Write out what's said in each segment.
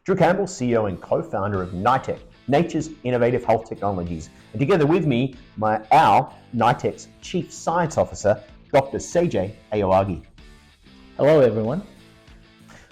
Drew Campbell, CEO and co-founder of NiHTEK, Nature's Innovative Health Technologies. And together with me, our NiHTEK's Chief Science Officer, Dr. Seijay Aoyagi. Hello, everyone.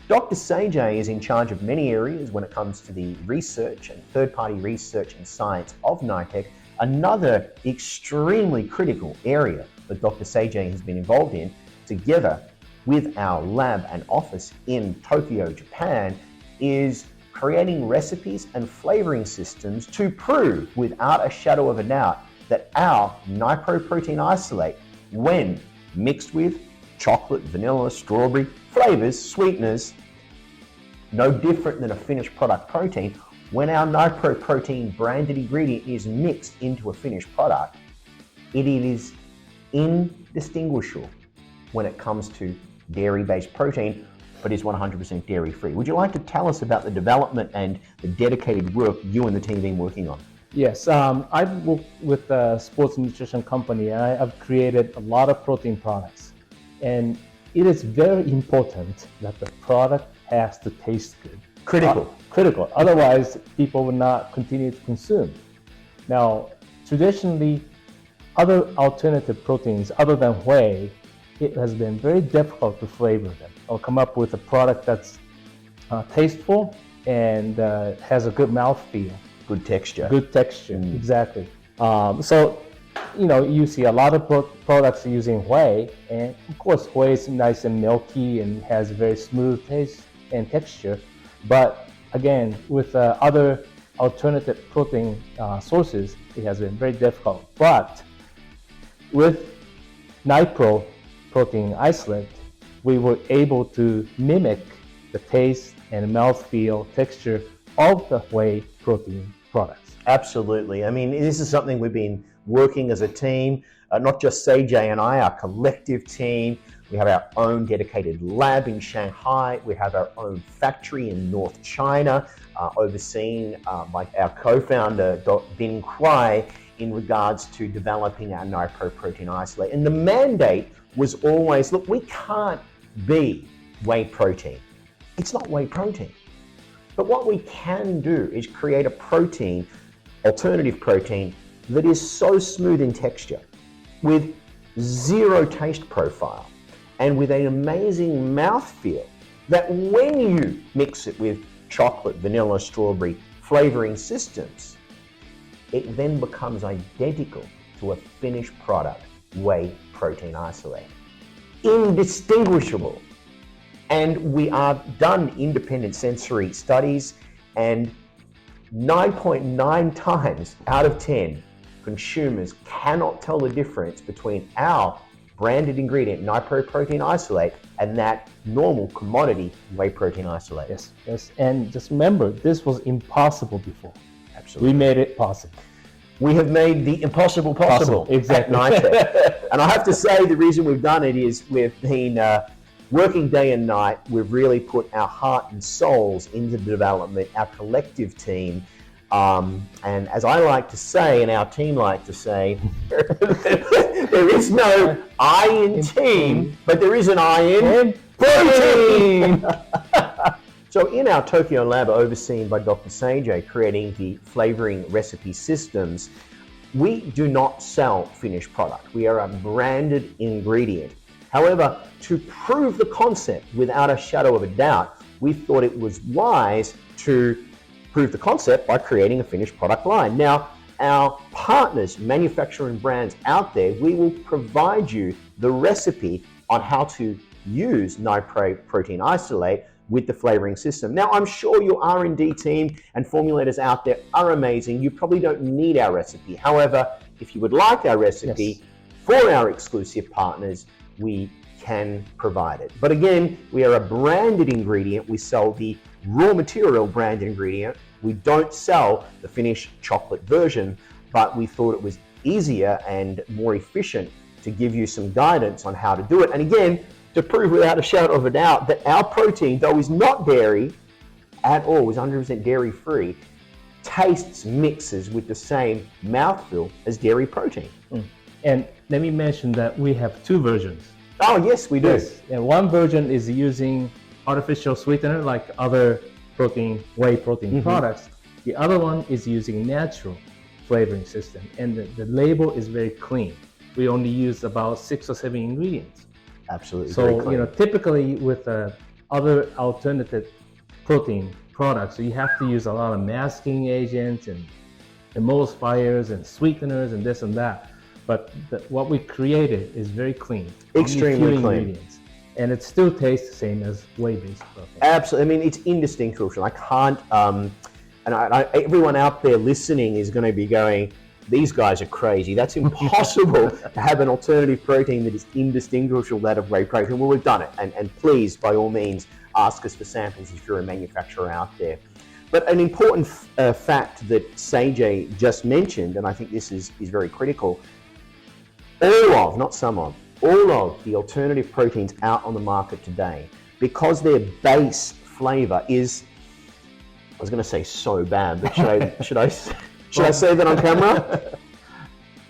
Dr. Seijay is in charge of many areas when it comes to the research and third-party research and science of NiHTEK. Another extremely critical area that Dr. Seijay has been involved in, together with our lab and office in Tokyo, Japan, is creating recipes and flavoring systems to prove without a shadow of a doubt that our NiHPRO Protein isolate, when mixed with chocolate, vanilla, strawberry, flavors, sweeteners, no different than a finished product protein, when our NiHPRO Protein branded ingredient is mixed into a finished product, it is indistinguishable when it comes to dairy-based protein, but is 100% dairy-free. Would you like to tell us about the development and the dedicated work you and the team have been working on? Yes, I've worked with a sports nutrition company, and I've created a lot of protein products. And it is very important that the product has to taste good. Critical. Otherwise, people will not continue to consume. Now, traditionally, other alternative proteins other than whey, it has been very difficult to flavor them or come up with a product that's tasteful and has a good mouthfeel. Good texture. Exactly. So, you see a lot of products using whey, and of course, whey is nice and milky and has very smooth taste and texture. But again, with other alternative protein sources, it has been very difficult. But with NiHPRO Protein isolate, we were able to mimic the taste and mouthfeel texture of the whey protein products. Absolutely. I mean, this is something we've been working as a team, not just Seijay and I, our collective team. We have our own dedicated lab in Shanghai. We have our own factory in North China, overseen by our co-founder, Dr. Bin Kuai, in regards to developing our NiHPRO Protein isolate. And the mandate was always, look, we can't be whey protein. It's not whey protein. But what we can do is create a protein, alternative protein, that is so smooth in texture, with zero taste profile, and with an amazing mouthfeel, that when you mix it with chocolate, vanilla, strawberry flavoring systems, it then becomes identical to a finished product whey protein isolate. Indistinguishable. And we have done independent sensory studies, and 9.9 times out of 10, consumers cannot tell the difference between our branded ingredient, NiHPRO Protein isolate, and that normal commodity whey protein isolate. Yes. And just remember, this was impossible before. Absolutely. We made it possible. We have made the impossible possible. Exactly. At NiHTEK. And I have to say, the reason we've done it is we've been working day and night. We've really put our heart and souls into the development, our collective team. And as I like to say, and our team like to say, there is no I in team, but there is an I in protein. So in our Tokyo lab, overseen by Dr. Seijay, creating the flavoring recipe systems, we do not sell finished product. We are a branded ingredient. However, to prove the concept without a shadow of a doubt, we thought it was wise to prove the concept by creating a finished product line. Now, our partners, manufacturing brands out there, we will provide you the recipe on how to use NiHPRO Protein isolate with the flavoring system. Now, I'm sure your R&D team and formulators out there are amazing. You probably don't need our recipe. However, if you would like our recipe for our exclusive partners, we can provide it. But again, we are a branded ingredient. We sell the raw material branded ingredient. We don't sell the finished chocolate version, but we thought it was easier and more efficient to give you some guidance on how to do it. And again, to prove without a shadow of a doubt that our protein, though is not dairy at all, is 100% dairy-free, tastes, mixes with the same mouthfeel as dairy protein. And let me mention that we have two versions. Oh, yes, we do. Yes. And one version is using artificial sweetener like other whey protein products. The other one is using natural flavoring system, and the label is very clean. We only use about 6 or 7 ingredients. Absolutely. Very So clean. typically with other alternative protein products, you have to use a lot of masking agents and emulsifiers and sweeteners and this and that. But what we created is very clean. Extremely Only few clean. ingredients. And it still tastes the same as whey-based protein. Absolutely. I mean, it's indistinguishable. I can't, everyone out there listening is going to be going, these guys are crazy. That's impossible to have an alternative protein that is indistinguishable that of whey protein. Well, we've done it. And please, by all means, ask us for samples if you're a manufacturer out there. But an important fact that Sajay just mentioned, and I think this is very critical, all of, not some of, all of the alternative proteins out on the market today, because their base flavor is, I was going to say so bad, but should I say that on camera?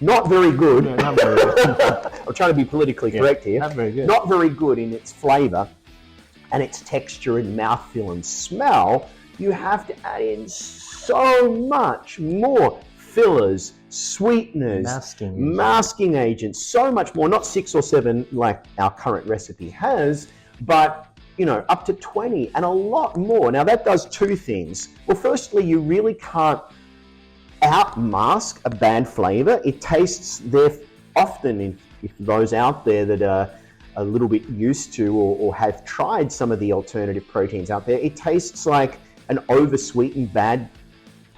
Not very good. No, not very good. I'm trying to be politically correct here. Not very good. Not very good in its flavor and its texture and mouthfeel and smell. You have to add in so much more fillers, sweeteners, masking agents, so much more. Not 6 or 7 like our current recipe has, but up to 20 and a lot more. Now that does 2 things. Well, firstly, you really can't outmask a bad flavor. It tastes there often, if those out there that are a little bit used to or have tried some of the alternative proteins out there, it tastes like an over-sweetened bad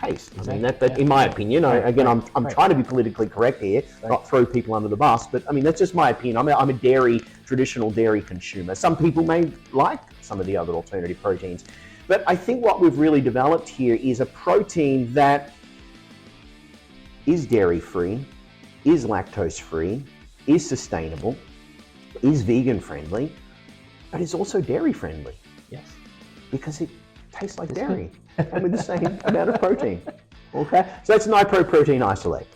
taste. I mean, that in my opinion, I'm trying to be politically correct here, not throw people under the bus, but I mean, that's just my opinion. I'm a traditional dairy consumer. Some people may like some of the other alternative proteins, but I think what we've really developed here is a protein that is dairy-free, is lactose-free, is sustainable, is vegan-friendly, but is also dairy-friendly. Yes. Because it tastes like dairy and with the same amount of protein. Okay? So that's NiHPRO Protein Isolate.